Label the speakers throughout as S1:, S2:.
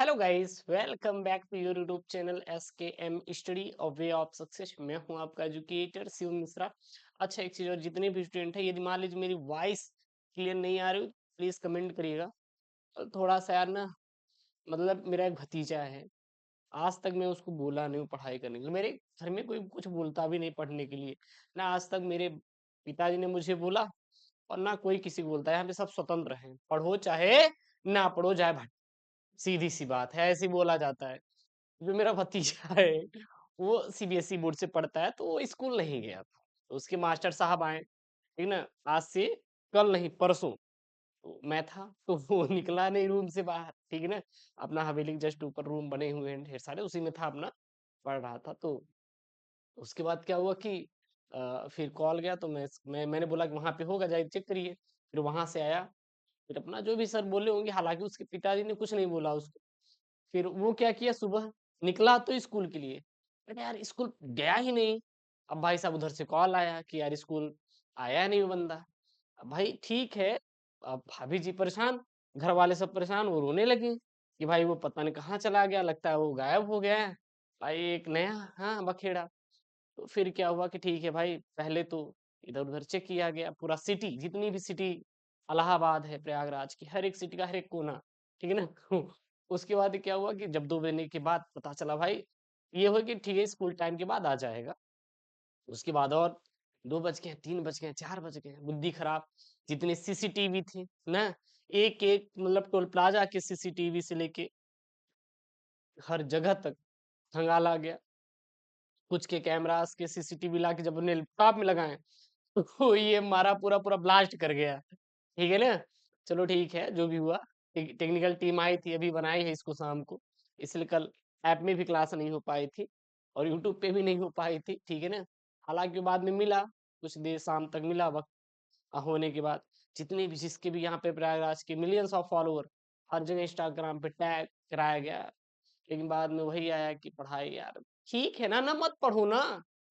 S1: Hello guys, welcome back to your YouTube channel M study और way of success. मैं हूं आपका educator Shiv Mishra. अच्छा, एक चीज और, जितने भी स्टूडेंट हैं, यदि मान लीजिए मेरी वॉइस क्लियर नहीं आ रही, प्लीज कमेंट करिएगा। और थोड़ा सा यार ना, मतलब मेरा एक भतीजा है। आज तक मैं उसको बोला नहीं हूँ पढ़ाई करने के लिए। मेरे घर में कोई कुछ बोलता भी नहीं पढ़ने के लिए। ना आज तक मेरे पिताजी ने मुझे बोला, और ना कोई किसी को बोलता है। यहाँ पे सब स्वतंत्र हैं, पढ़ो चाहे ना पढ़ो, चाहे सीधी सी बात है, ऐसे ही बोला जाता है। जो मेरा भतीजा है, वो सीबीएसई बोर्ड से पढ़ता है, तो वो स्कूल नहीं गया था। तो उसके मास्टर साहब आए, ठीक ना, आज से कल नहीं परसों। तो मैं था, तो वो निकला नहीं रूम से बाहर, ठीक है ना। अपना हवेली के जस्ट ऊपर रूम बने हुए हैं ढेर सारे, उसी में था अपना, पढ़ रहा था। तो उसके बाद क्या हुआ कि फिर कॉल गया, तो मैंने बोला कि वहां पे होगा, जाइए चेक करिए। फिर वहां से आया, फिर अपना जो भी सर बोले होंगे, हालांकि उसके पिताजी ने कुछ नहीं बोला उसको। फिर वो क्या किया, सुबह निकला तो स्कूल के लिए, अरे यार स्कूल गया ही नहीं। अब भाई साहब उधर से कॉल आया कि यार स्कूल आया नहीं वो बंदा। अब भाई ठीक है, अब भाभी जी परेशान, घर वाले सब परेशान, वो रोने लगे कि भाई वो पता नहीं कहाँ चला गया, लगता है वो गायब हो गया है। भाई एक नया, हाँ, बखेड़ा। तो फिर क्या हुआ कि ठीक है भाई, पहले तो इधर उधर चेक किया गया, पूरा सिटी, जितनी भी सिटी इलाहाबाद है, प्रयागराज की हर एक सिटी का हर एक कोना, ठीक है ना। उसके बाद क्या हुआ कि जब 2 महीने के बाद पता चला भाई, ये हो कि ठीक है स्कूल टाइम के बाद आ जाएगा। उसके बाद और 2 बज गए, 3 बज गए, 4 बज गए, बुद्धि खराब। जितने सीसीटीवी थे ना, एक एक मतलब टोल प्लाजा के सीसीटीवी से लेके हर जगह तक खंगाला गया। कुछ के कैमरास के सीसीटीवी ला के जब उन्हें लैपटॉप में लगाए, तो ये हमारा पूरा पूरा ब्लास्ट कर गया, ठीक है ना। चलो ठीक है, जो भी हुआ। टेक्निकल टीम आई थी, अभी बनाई है इसको शाम को, इसलिए कल ऐप में भी क्लास नहीं हो पाई थी, और यूट्यूब पे भी नहीं हो पाई थी, ठीक है ना। हालांकि बाद में मिला, कुछ देर शाम तक मिला वक्त होने के बाद। जितने भी जिसके भी यहाँ पे प्रयागराज के मिलियंस ऑफ फॉलोअर, हर जगह इंस्टाग्राम पे टैग कराया गया। लेकिन बाद में वही आया कि पढ़ाई यार ठीक है ना, ना मत पढ़ो ना।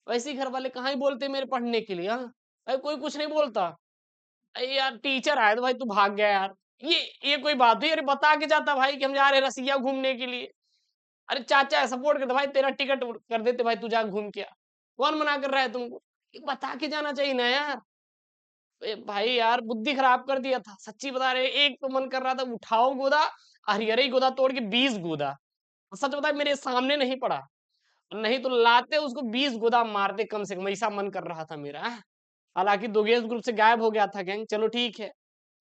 S1: वैसे ही घर वाले कहाँ ही बोलते मेरे पढ़ने के लिए, हाँ। भाई कोई कुछ नहीं बोलता। अरे यार टीचर आए तो भाई तू भाग गया यार, ये कोई बात हुई? अरे बता के जाता भाई कि हम जा रहे हैं रसिया घूमने के लिए। अरे चाचा सपोर्ट करता भाई, तेरा टिकट कर देते भाई, तू जा घूम के आ। कौन मना कर रहा है तुमको? ये बता के जाना चाहिए ना यार। भाई यार बुद्धि खराब कर दिया था, सच्ची बता रहे। एक तो मन कर रहा था उठाओ गोदा, हरिहर ही गोदा तोड़ के 20 गोदा। सच बता, मेरे सामने नहीं पड़ा, नहीं तो लाते उसको 20 गोदा मारते कम से कम, ऐसा मन कर रहा था मेरा। हालांकि दुगेश ग्रुप से गायब हो गया था गैंग, चलो ठीक है।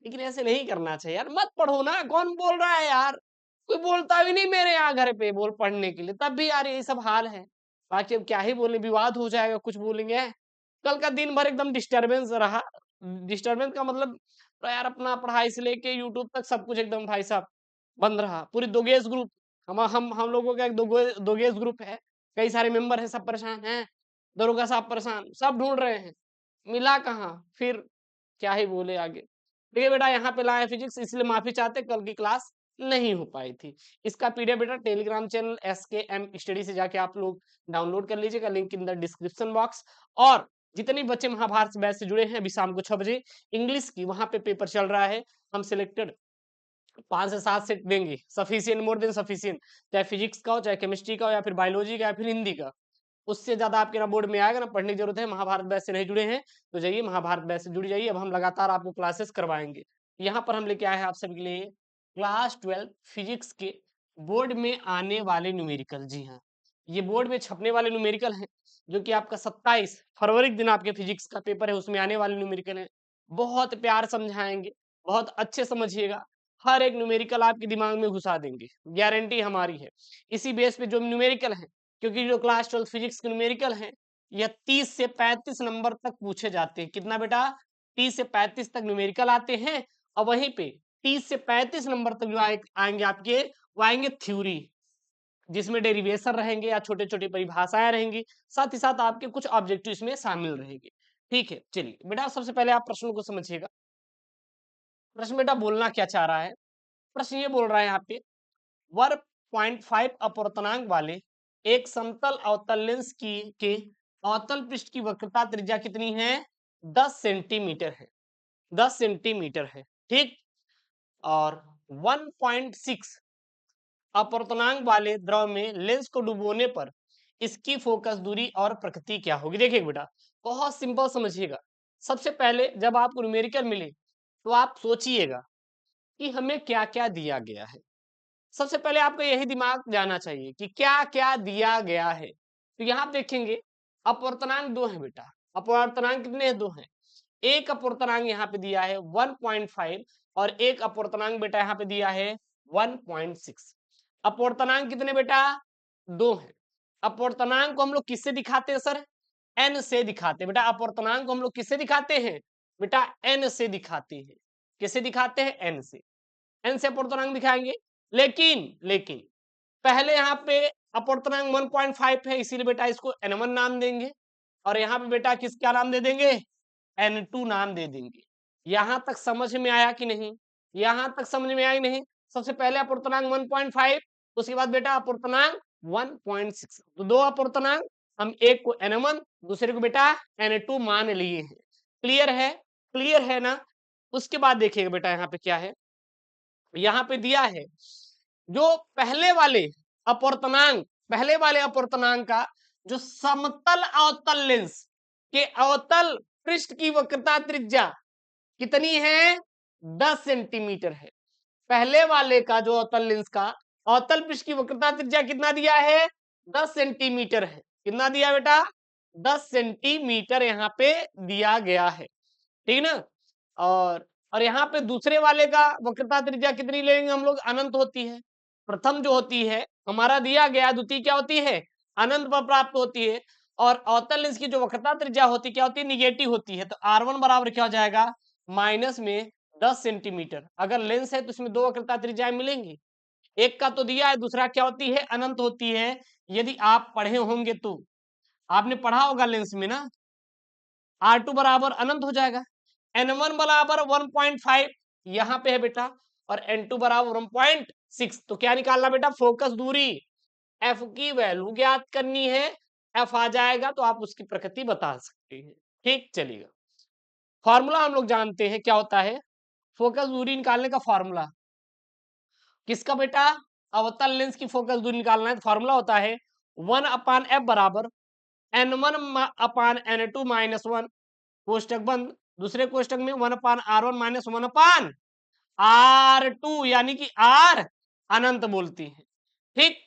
S1: लेकिन ऐसे नहीं करना चाहिए यार, मत पढ़ो ना, कौन बोल रहा है यार? कोई बोलता भी नहीं मेरे यहाँ घर पे बोल पढ़ने के लिए, तब भी यार यही सब हाल है। बाकी अब क्या ही बोले, विवाद हो जाएगा, कुछ बोलेंगे। कल का दिन भर एकदम डिस्टरबेंस रहा। डिस्टरबेंस का मतलब, तो यार अपना पढ़ाई से लेके यूट्यूब तक सब कुछ एकदम भाई साहब बंद रहा। पूरी दोगेश ग्रुप, हम लोगों का एक दोगेश ग्रुप है, कई सारे मेंबर हैं, सब परेशान हैं। दरोगा साहब परेशान, सब ढूंढ रहे हैं, मिला कहाँ। फिर क्या ही बोले आगे। देखिए बेटा, यहाँ पे लाए फिजिक्स, इसलिए माफी चाहते, कल की क्लास नहीं हो पाई थी। इसका पीडीएफ बेटा टेलीग्राम चैनल एम स्टडी से जाके आप लोग डाउनलोड कर लीजिएगा, link in the description box. और जितने बच्चे महाभारत बैच से जुड़े हैं, अभी शाम को 6 बजे इंग्लिश की वहां पे पेपर चल रहा है। हम सिलेक्टेड 5 से 7 सेट देंगे, सफिशियंट, मोर देन सफिशियंट। चाहे फिजिक्स का हो, चाहे केमिस्ट्री का हो, या फिर बायोलॉजी का, या फिर हिंदी का। उससे ज्यादा आपके ना बोर्ड में आएगा ना पढ़ने की जरूरत है। महाभारत बैच से नहीं जुड़े हैं तो जाइए महाभारत बैच से जुड़ जाइए, अब हम लगातार आपको क्लासेस करवाएंगे। यहाँ पर हम लेके आए हैं आप सबके लिए क्लास 12 फिजिक्स के बोर्ड में आने वाले न्यूमेरिकल। जी हाँ, ये बोर्ड में छपने वाले न्यूमेरिकल हैं, जो कि आपका 27 फरवरी के दिन आपके फिजिक्स का पेपर है, उसमें आने वाले न्यूमेरिकल है। बहुत प्यार समझाएंगे, बहुत अच्छे समझिएगा। हर एक न्यूमेरिकल आपके दिमाग में घुसा देंगे, गारंटी हमारी है। इसी बेस पे जो न्यूमेरिकल है, क्योंकि जो क्लास 12 फिजिक्स के न्यूमेरिकल हैं, यह 30 से 35 नंबर तक पूछे जाते हैं। कितना बेटा? 30 से 35 तक न्यूमेरिकल आते हैं, और वहीं पे 30 से 35 नंबर तक जो आएंगे आपके, वो आएंगे थ्योरी, जिसमें डेरिवेशन रहेंगे या छोटे छोटे परिभाषाएं रहेंगी। साथ ही साथ आपके कुछ ऑब्जेक्टिव इसमें शामिल रहेंगे। ठीक है, चलिए बेटा, सबसे पहले आप प्रश्न को समझिएगा। प्रश्न बेटा बोलना क्या चाह रहा है? प्रश्न ये बोल रहा है यहाँ पे, वर्ग 0.5 अपवर्तनांक वाले एक समतल अवतल लेंस की के अवतल पृष्ठ की वक्रता त्रिज्या कितनी है? 10 सेंटीमीटर है, 10 सेंटीमीटर है, ठीक। और 1.6 अपूर्णांक वाले द्रव में लेंस को डुबोने पर इसकी फोकस दूरी और प्रकृति क्या होगी। देखिए बेटा, बहुत सिंपल समझिएगा। सबसे पहले जब आपको न्यूमेरिकल मिले तो आप सोचिएगा कि हमें क्या क्या दिया गया है। सबसे पहले आपको यही दिमाग जाना चाहिए कि क्या क्या दिया गया है। तो यहाँ आप देखेंगे अपूर्णांक दो है बेटा। अपूर्णांक कितने दो हैं। एक अपूर्णांक यहाँ पे दिया है 1.5 और एक अपूर्णांक बेटा यहाँ पे दिया है 1.6। अपूर्णांक कितने बेटा दो है। अपूर्णांक को हम लोग किससे दिखाते हैं सर, एन से दिखाते हैं बेटा। अपूर्णांक को हम लोग किससे दिखाते हैं बेटा, एन से दिखाते हैं। किससे दिखाते हैं, एन से। एन से अपूर्णांक दिखाएंगे। लेकिन पहले यहाँ पे अपूर्णांक 1.5 है, इसीलिए बेटा इसको n1 नाम देंगे और यहाँ पे बेटा किस क्या नाम दे देंगे, n2 नाम दे देंगे। यहां तक समझ में आया कि नहीं, यहां तक समझ में आया नहीं। सबसे पहले अपूर्णांक 1.5, उसके बाद बेटा अपूर्णांक 1.6। तो दो अपूर्णांक, हम एक को n1 दूसरे को बेटा n2 मान लिए हैं। क्लियर है, क्लियर है ना। उसके बाद देखिएगा बेटा यहाँ पे क्या है, यहाँ पे दिया है जो पहले वाले अपूर्णांक का जो समतल अवतल लेंस के अवतल पृष्ठ की वक्रता त्रिज्या कितनी है, 10 सेंटीमीटर है। पहले वाले का जो अवतल लेंस का अवतल पृष्ठ की वक्रता त्रिज्या कितना दिया है, 10 सेंटीमीटर है। कितना दिया बेटा, 10 सेंटीमीटर यहाँ पे दिया गया है, ठीक ना। और यहाँ पे दूसरे वाले का वक्रता त्रिज्या कितनी लेंगे हम लोग, अनंत होती है। प्रथम जो होती है हमारा दिया गया, द्वितीय क्या होती है, अनंत पर प्राप्त होती है। और अवतल लेंस की जो वक्रता त्रिज्या होती क्या होती है, निगेटिव होती है। तो R1 बराबर क्या हो जाएगा, माइनस में 10 सेंटीमीटर। अगर लेंस है तो इसमें दो वक्रता त्रिज्याएं मिलेंगी, एक का तो दिया है, दूसरा क्या होती है, अनंत होती है। यदि आप पढ़े होंगे तो आपने पढ़ा होगा लेंस में ना, R2 बराबर अनंत हो जाएगा, N1 बराबर 1.5 यहाँ पे है बेटा, और N2 बराबर 1.6। तो क्या निकालना बेटा, फोकस दूरी, F की वैल्यू ज्ञात करनी है। F आ जाएगा तो आप उसकी प्रकृति बता सकते हैं। ठीक, चलिएगा। फॉर्मूला हम लोग जानते हैं क्या होता है, फोकस दूरी निकालने का फॉर्मूला किसका बेटा, अवतल लेंस की फोकस दूरी निकालना है तो फॉर्मूला होता है 1/f बराबर N1/N2 माइनस 1, कोष्टक बंद। दूसरे कोष्टक में 1/R1 माइनस 1/R2, यानी कि R अनंत बोलती है। ठीक,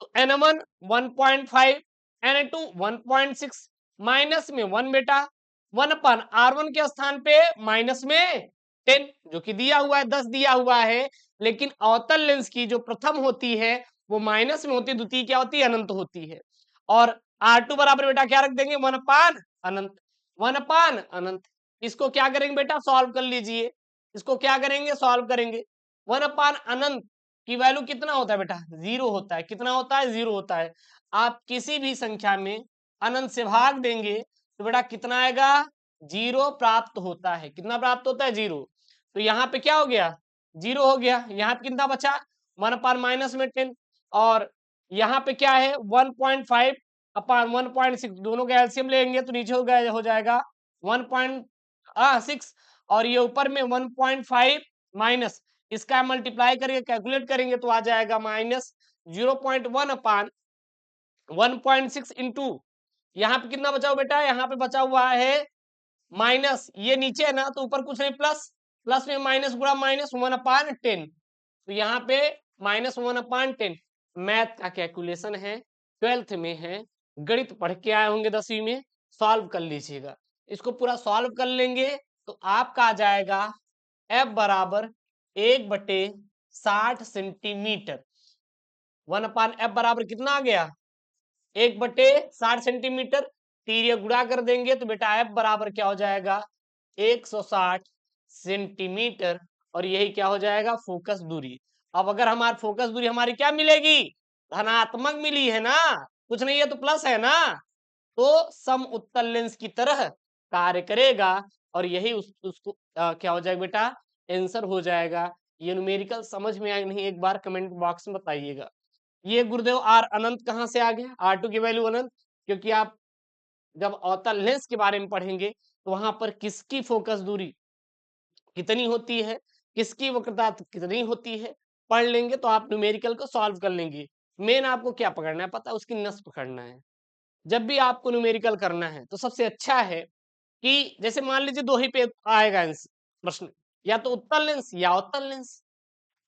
S1: तो N1 1.5, N2 1.6, माइनस में 1 बेटा, 1/R1 के स्थान पे माइनस में 10 जो कि दिया हुआ है, 10 दिया हुआ है। लेकिन अवतल लेंस की जो प्रथम होती है वो माइनस में होती है, द्वितीय क्या होती है, अनंत होती है। और R2 बराबर बेटा क्या रख देंगे, 1/अनंत, 1/अनंत। इसको क्या करेंगे बेटा, सॉल्व कर लीजिए। इसको क्या करेंगे, सॉल्व करेंगे। 1/अनंत की वैल्यू कितना होता है बेटा, 0 होता है। कितना होता है, 0 होता है। आप किसी भी संख्या में अनंत से भाग देंगे तो बेटा कितना आएगा, 0 प्राप्त होता है। कितना प्राप्त होता है, 0। तो यहाँ पे क्या हो गया, 0 हो गया। यहाँ पे कितना बचा, 1/माइनस में 10। और यहाँ पे क्या है, 1.5/1.6, दोनों का एलसीएम लेंगे तो नीचे हो जाएगा 1.6, और ये ऊपर में 1.5 माइनस, इसका मल्टीप्लाई करके कैलकुलेट करेंगे तो आ जाएगा माइनस 0.1/1.6 इंटू, यहाँ पे कितना बचा हुआ बेटा, यहाँ पे बचा हुआ है माइनस, ये नीचे है ना तो ऊपर कुछ नहीं, प्लस, प्लस में माइनस गुणा माइनस 1/10। तो यहाँ पे माइनस 1/10। मैथ का कैलकुलेशन है, 12th में है, गणित पढ़ के आए होंगे 10वीं में, सॉल्व कर लीजिएगा। इसको पूरा सॉल्व कर लेंगे तो आपका आ जाएगा F बराबर 1/60 सेंटीमीटर। 1/F बराबर कितना आ गया, 1/60 सेंटीमीटर। तीर गुणा कर देंगे तो बेटा F बराबर क्या हो जाएगा, 160 सेंटीमीटर। और यही क्या हो जाएगा, फोकस दूरी। अब अगर हमारी फोकस दूरी हमारी क्या मिलेगी, धनात्मक मिली है ना, कुछ नहीं है तो प्लस है ना, तो सम उत्तल लेंस की तरह कार्य करेगा। और यही उसको क्या हो जाएगा बेटा, आंसर हो जाएगा। ये न्यूमेरिकल समझ में आया नहीं, एक बार कमेंट बॉक्स में बताइएगा। ये गुरुदेव आर अनंत कहाँ से आ गया, R2 की वैल्यू अनंत, क्योंकि आप जब अवतल लेंस के बारे में पढ़ेंगे तो वहां पर किसकी फोकस दूरी कितनी होती है, किसकी वक्रता कितनी होती है, पढ़ लेंगे तो आप न्यूमेरिकल को सॉल्व कर लेंगे। मेन आपको क्या पकड़ना है पता है, उसकी नस पकड़ना है। जब भी आपको न्यूमेरिकल करना है तो सबसे अच्छा है कि जैसे मान लीजिए दो ही पे आएगा आंसर प्रश्न, या तो उत्तल लेंस या अवतल लेंस।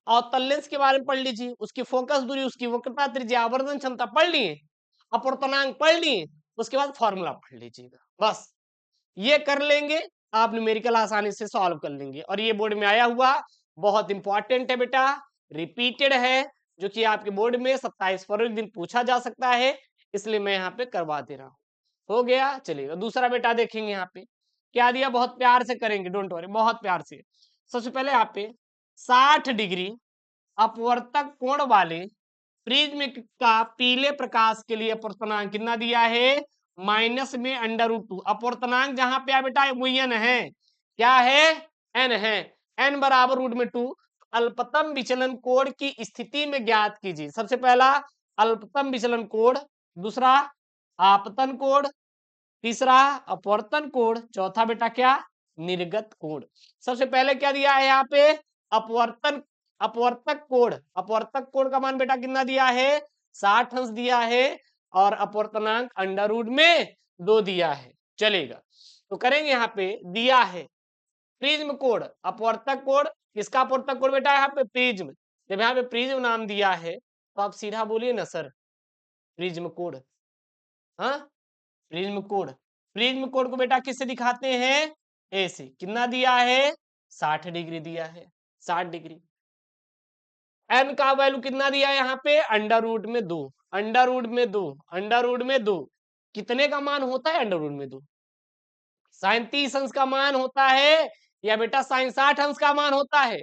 S1: अवतल लेंस के बारे में पढ़ लीजिए, उसकी फोकस दूरी, उसकी वक्रता त्रिज्या, आवर्धन क्षमता पढ़ लिए, अपवर्तनांक पढ़ लिए, उसके बाद फॉर्मूला पढ़ लीजिएगा। बस ये कर लेंगे, आप न्यूमेरिकल आसानी से सॉल्व कर लेंगे। और ये बोर्ड में आया हुआ बहुत इंपॉर्टेंट है बेटा, रिपीटेड है, जो कि आपके बोर्ड में 27 फरवरी दिन पूछा जा सकता है, इसलिए मैं यहाँ पे करवा दे रहा हूँ। हो गया, चलिएगा दूसरा बेटा देखेंगे यहाँ पे क्या दिया, बहुत प्यार से करेंगे, डोंट वरी, बहुत प्यार से। सबसे पहले यहाँ पे 60 डिग्री अपवर्तक कोण वाले प्रिज्म का पीले प्रकाश के लिए अपवर्तनांक कितना दिया है, माइनस में √2। अपवर्तनांक जहां पे आ बेटा वो एन है, क्या है, एन है, एन बराबर √2। अल्पतम विचलन कोण की स्थिति में ज्ञात कीजिए। सबसे पहला अल्पतम विचलन कोण, दूसरा आपतन कोण, तीसरा अपवर्तन कोण, चौथा बेटा क्या, निर्गत कोण। सबसे पहले क्या दिया है यहाँ पे, अपवर्तन अपवर्तक कोण। अपवर्तक कोण का मान बेटा कितना दिया है, 60 अंश दिया है, और अपवर्तनांक √2 दिया है। चलेगा, तो करेंगे यहाँ पे, दिया है प्रिज्म कोण, अपवर्तक कोण, किसका अपवर्तक कोण बेटा, यहाँ पे प्रिज्म। जब यहाँ पे प्रिज्म नाम दिया है तो आप सीधा बोलिए ना सर प्रिज्म कोण। हाँ, प्रिज्म कोण, प्रिज्म कोण को बेटा किससे दिखाते हैं, ए से। कितना दिया है, 60 डिग्री दिया है, 60 डिग्री। एन का वैल्यू कितना दिया है यहाँ पे, √2, √2। कितने का मान होता है √2, साइन 30 अंश का मान होता है, या बेटा साइन 60 अंश का मान होता है।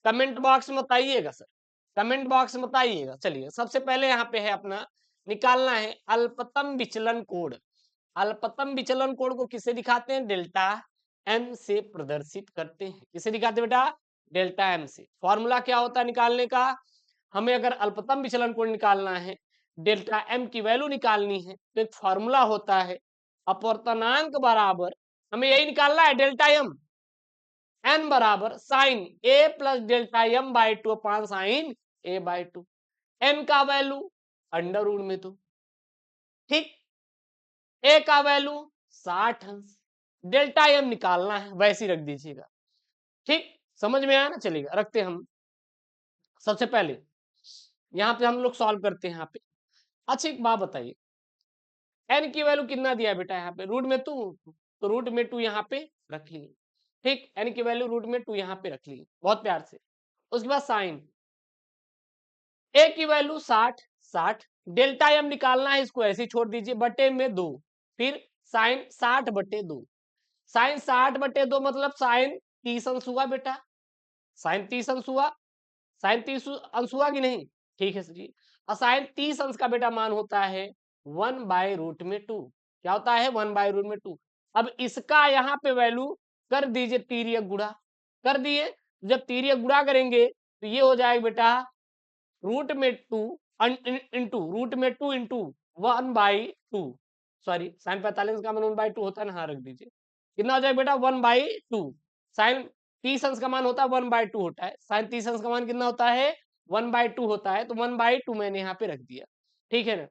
S1: कमेंट बॉक्स में बताइएगा सर, कमेंट बॉक्स में बताइएगा। चलिए सबसे पहले यहाँ पे है अपना निकालना है अल्पतम विचलन कोण। अल्पतम विचलन कोण को किससे दिखाते हैं, डेल्टा एम से प्रदर्शित करते हैं। किससे दिखाते हैं बेटा, डेल्टा एम से। फॉर्मूला क्या होता है निकालने का, हमें अगर अल्पतम विचलन कोण निकालना है, डेल्टा एम की वैल्यू निकालनी है, तो एक फॉर्मूला होता है अपवर्तनांक बराबर, हमें यही निकालना है, डेल्टा एम, एन बराबर sine A plus delta M by 2 upon sine A by 2। N का वैल्यू √2, ठीक, ए का वैल्यू 60 अंश, डेल्टा एम निकालना है, वैसे ही रख दीजिएगा। ठीक, समझ में आया ना। चलिएगा रखते हम, सबसे पहले यहाँ पे हम लोग सॉल्व करते हैं यहाँ पे। अच्छा एक बात बताइए, एन की वैल्यू कितना दिया है बेटा यहाँ पे, √2, तो √2 यहाँ पे रख लिए। ठीक, एन की वैल्यू √2 यहाँ पे रख लिए बहुत प्यार से। उसके बाद साइन ए की वैल्यू 60, डेल्टा एम निकालना है, इसको ऐसे ही छोड़ दीजिए, बटे में 2, फिर साइन 60/2, साइन 60/2 मतलब साइन 30 अंश हुआ बेटा, साइन 30 अंश हुआ, साइन 30 अंश हुआ कि नहीं, ठीक है सर जी। और साइन 30 अंश का बेटा मान होता है 1/√2, क्या होता है, 1/√2। अब इसका यहाँ पे वैल्यू कर दीजिए तिर्यक गुणा, कर दिए, जब तिर्यक गुणा करेंगे तो ये हो जाएगा बेटा √2 इंटू 1/2, सॉरी साइन 45 का मान 1/2 होता है ना, हाँ रख दीजिए। कितना हो जाएगा बेटा 1/2, साइन 30 अंश का मान होता है 1/2 होता है, साइन 30 अंश का मान कितना होता है 1/2 होता है, तो 1/2 मैंने यहाँ पे रख दिया, ठीक है ना।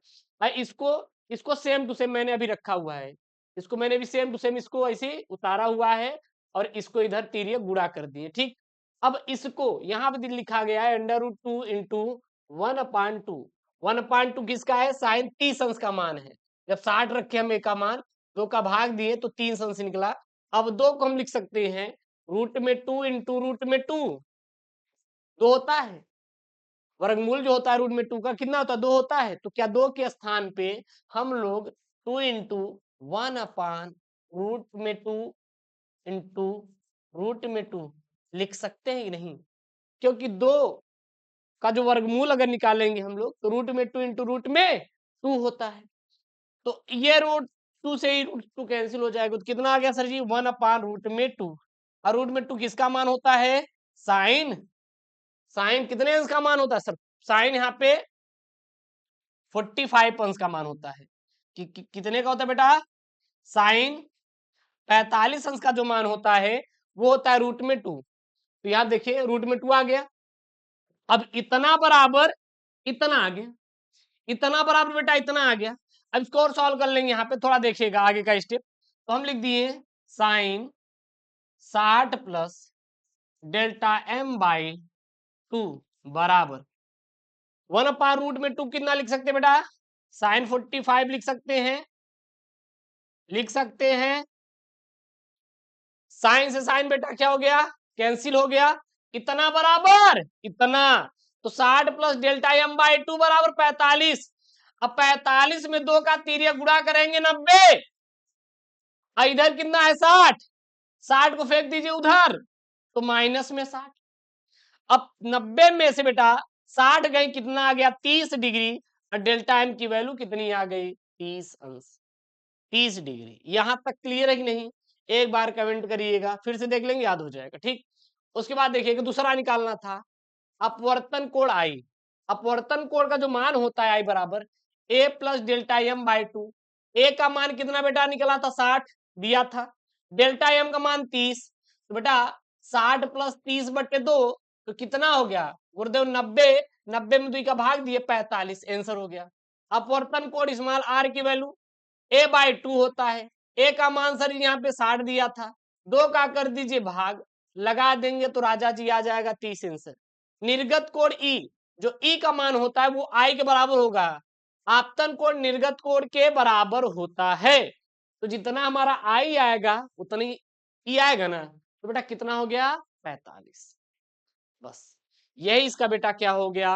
S1: इसको इसको सेम टू सेम मैंने अभी रखा हुआ है, इसको मैंने भी सेम टू सेम इसको ऐसे उतारा हुआ है, और इसको इधर तिर्यक गुणा कर दिए। ठीक, अब इसको यहाँ पे लिखा गया है √2 इंटू 1/2, 1/2 किसका है, साइन 30 अंश का मान है। जब 60 रखे हम ए का मान, 2 का भाग दिए तो 3 अंश निकला। अब 2 को हम लिख सकते हैं √2 इंटू √2, 2 होता है, वर्गमूल जो होता है √2 का कितना होता है, 2 होता है। तो क्या 2 के स्थान पे हम लोग 2 इंटू 1/√2 इंटू √2 लिख सकते हैं कि नहीं, क्योंकि 2 का जो वर्गमूल अगर निकालेंगे हम लोग तो √2 इंटू √2 होता है। तो ये √2 से ही √2 कैंसिल हो जाएगा, तो कितना आ गया सर जी 1/√2। और √2 किसका मान होता है, साइन, साइन कितने अंश का मान होता है सर, साइन यहाँ पे 45 अंश का मान होता है। कितने का होता है बेटा, साइन 45 अंश का जो मान होता है वो होता है √2। तो यहाँ देखिए √2 आ गया, अब इतना बराबर इतना आ गया, इतना बराबर बेटा इतना आ गया। अब इसको और सॉल्व कर लेंगे, यहाँ पे थोड़ा देखिएगा आगे का स्टेप। तो हम लिख दिए sine 60 plus delta M by 2 बराबर 1/√2 कितना लिख सकते हैं बेटा? साइन 45 लिख सकते हैं, लिख सकते हैं। साइन से साइन बेटा क्या हो गया? कैंसिल हो गया। इतना बराबर इतना, तो 60 प्लस डेल्टा एम बाई 2 बराबर 45। अब 45 में 2 का तिर्यक गुणा करेंगे 90, और इधर कितना है 60, 60 को फेंक दीजिए उधर, तो माइनस में 60। अब 90 में से बेटा 60 गई, कितना आ गया 30 डिग्री, और डेल्टा एम की वैल्यू कितनी आ गई 30 अंश, 30 डिग्री। यहां तक क्लियर है कि नहीं? एक बार कमेंट करिएगा, फिर से देख लेंगे, याद हो जाएगा। ठीक, उसके बाद देखिएगा दूसरा निकालना था अपवर्तन कोण आई। अपवर्तन कोण का जो मान होता है आई बराबर ए प्लस डेल्टा एम बाई 2। ए का मान कितना बेटा निकला था 60 दिया था, डेल्टा एम का मान 30, तो बेटा 60 प्लस 30/2 तो कितना हो गया गुरुदेव 90, 90 में 2 का भाग दिए 45, आंसर हो गया। अपवर्तन कोण स्मॉल आर की वैल्यू ए बाई 2 होता है। ए का मान सर यहाँ पे 60 दिया था, 2 का कर दीजिए भाग, लगा देंगे तो राजा जी आ जाएगा 30 आंसर। निर्गत कोण ई, जो ई का मान होता है वो आई के बराबर होगा। आपतन कोण निर्गत कोण के बराबर होता है, तो जितना हमारा आई आएगा उतनी ई आएगा ना, तो बेटा कितना हो गया 45। बस यही इसका बेटा क्या हो गया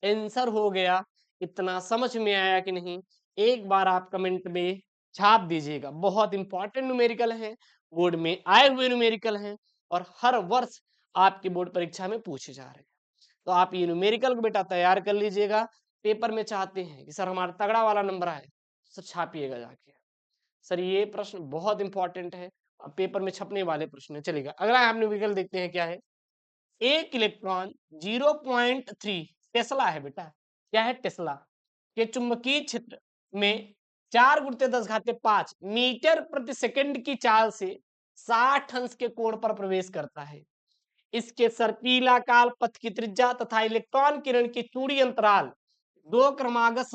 S1: आंसर हो गया। इतना समझ में आया कि नहीं? एक बार आप कमेंट में छाप दीजिएगा। बहुत इंपॉर्टेंट न्यूमेरिकल है, बोर्ड में आए हुए न्यूमेरिकल हैं, और हर वर्ष आपकी बोर्ड परीक्षा में पूछे जा रहे हैं। तो आप ये न्यूमेरिकल को बेटा तैयार कर लीजिएगा। पेपर में चाहते हैं कि सर हमारा तगड़ा वाला नंबर आए, सर छापिएगा जाके। सर ये प्रश्न बहुत इंपॉर्टेंट है, अब पेपर में छपने वाले प्रश्न है। चलेगा, अगला हम न्यूमेरिकल देखते हैं क्या है। एक इलेक्ट्रॉन 0.3 टेस्ला है बेटा, क्या है टेस्ला, के चुंबकीय क्षेत्र में 4 × 10⁵ मीटर प्रति सेकंड की चाल से 60 अंश के कोण पर प्रवेश करता है। इसके सर्पिलाकार पथ की त्रिज्या तथा इलेक्ट्रॉन किरण की चूड़ी अंतराल दो क्रमागत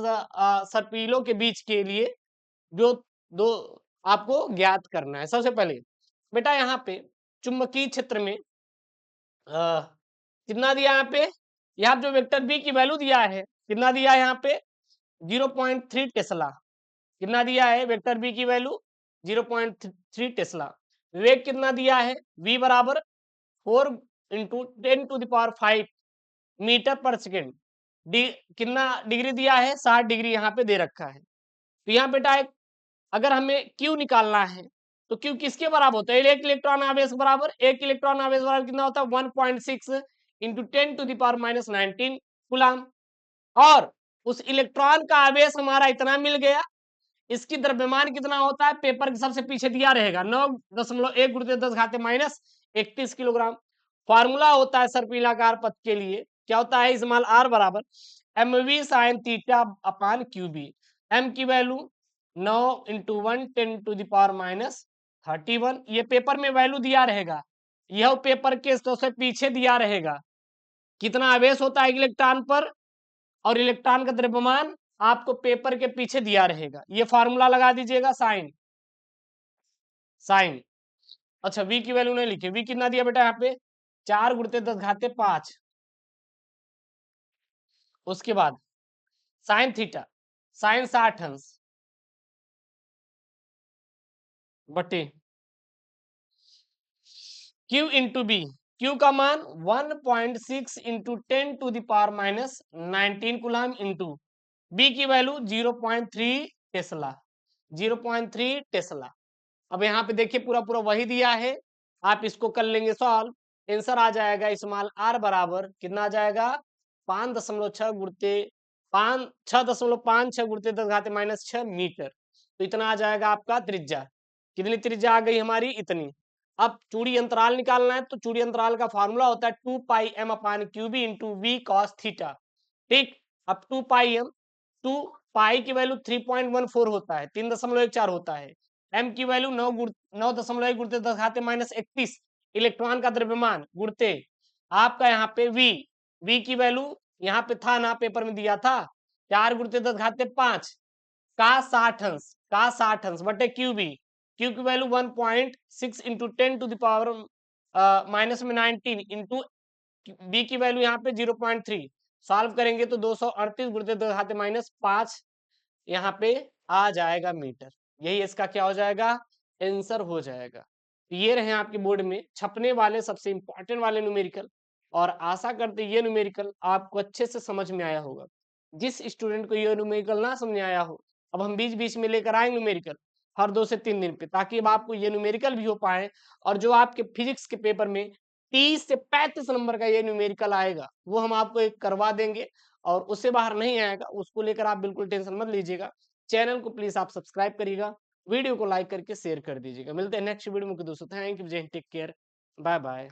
S1: सर्पिलों के बीच के लिए जो दो आपको ज्ञात करना है। सबसे पहले बेटा यहाँ पे चुंबकीय क्षेत्र में कितना दिया यहाँ जो वेक्टर बी की वैल्यू दिया है, कितना दिया है यहाँ पे 0.3 टेस्ला। कितना दिया है वेक्टर बी की वैल्यू 0.3 टेस्ला। वेग कितना दिया है v बराबर 4 × 10⁵ मीटर पर सेकेंड। कितना डिग्री दिया है 60 डिग्री यहाँ पे दे रखा है। तो यहाँ बेटा एक अगर हमें Q निकालना है तो Q किसके बराबर होता है? एक इलेक्ट्रॉन आवेश बराबर, एक इलेक्ट्रॉन आवेश बराबर कितना होता है 1.6 × 10⁻19 कूलम। और उस इलेक्ट्रॉन का आवेश हमारा इतना मिल गया, इसकी द्रव्यमान कितना होता है पेपर के सबसे पीछे दिया रहेगा 9.1 × 10⁻31 किलोग्राम। फार्मूला होता है सर्पिलाकार पथ के लिए, क्या होता है स्मॉल आर बराबर mv sin theta upon QB. m की वैल्यू 9 × 1 10⁻31, ये पेपर में वैल्यू दिया रहेगा, यह पेपर के सबसे पीछे दिया रहेगा कितना आवेश होता है इलेक्ट्रॉन पर, और इलेक्ट्रॉन का द्रव्यमान आपको पेपर के पीछे दिया रहेगा। ये फार्मूला लगा दीजिएगा साइन साइन। अच्छा v की वैल्यू नहीं लिखे, v कितना दिया बेटा यहाँ पे 4 × 10⁵ उसके बाद साइन थीटा, साइन 60 अंश बटे Q इंटू बी। Q का मान 1.6 × 10⁻19 कूलम इंटू बी की वैल्यू 0.3 टेस्ला, 0.3 टेस्ला। अब यहाँ पे देखिए पूरा पूरा वही दिया है, आप इसको कर लेंगे सॉल्व, आंसर आ जाएगा स्मॉल आर बराबर कितना आ जाएगा 6.56 मीटर। तो इतना आ जाएगा आपका त्रिज्या। कितनी त्रिज्या आ गई हमारी इतनी। अब चूड़ी अंतराल निकालना है, तो चूड़ी अंतराल का फॉर्मूला होता है 2πm/क्यूबी इंटू वी कॉस थीटा। ठीक, अब 2πm 2 पाई की वैल्यू 3.14 होता है, 3.14 होता है। m की वैल्यू 9.1 × 10⁻31 इलेक्ट्रॉन का द्रव्यमान गुणते आपका यहाँ पे v बी की वैल्यू यहाँ पे था ना, पेपर में दिया था 4 गुणित 10 घात 5 का 60 अंश, बटे क्यू बी, क्यू की value 1.6 into 10 to the power minus में 19 इंटू बी की वैल्यू यहाँ पे 0.3, सॉल्व करेंगे तो 238 गुणित 10 घात माइनस 5 यहाँ पे आ जाएगा मीटर। यही इसका क्या हो जाएगा, आंसर हो जाएगा। तो ये रहे आपके बोर्ड में छपने वाले सबसे इंपॉर्टेंट वाले न्यूमेरिकल, और आशा करते ये न्यूमेरिकल आपको अच्छे से समझ में आया होगा। जिस स्टूडेंट को ये न्यूमेरिकल ना समझ में आया हो, अब हम बीच बीच में लेकर आएंगे न्यूमेरिकल हर 2 से 3 दिन पे, ताकि अब आपको ये न्यूमेरिकल भी हो पाए, और जो आपके फिजिक्स के पेपर में 30 से 35 नंबर का ये न्यूमेरिकल आएगा वो हम आपको एक करवा देंगे, और उससे बाहर नहीं आएगा उसको लेकर आप बिल्कुल टेंशन मत लीजिएगा। चैनल को प्लीज आप सब्सक्राइब करिएगा, वीडियो को लाइक करके शेयर कर दीजिएगा। मिलते हैं नेक्स्ट वीडियो में दोस्तों। थैंक यू, जय हिंद, टेक केयर, बाय बाय।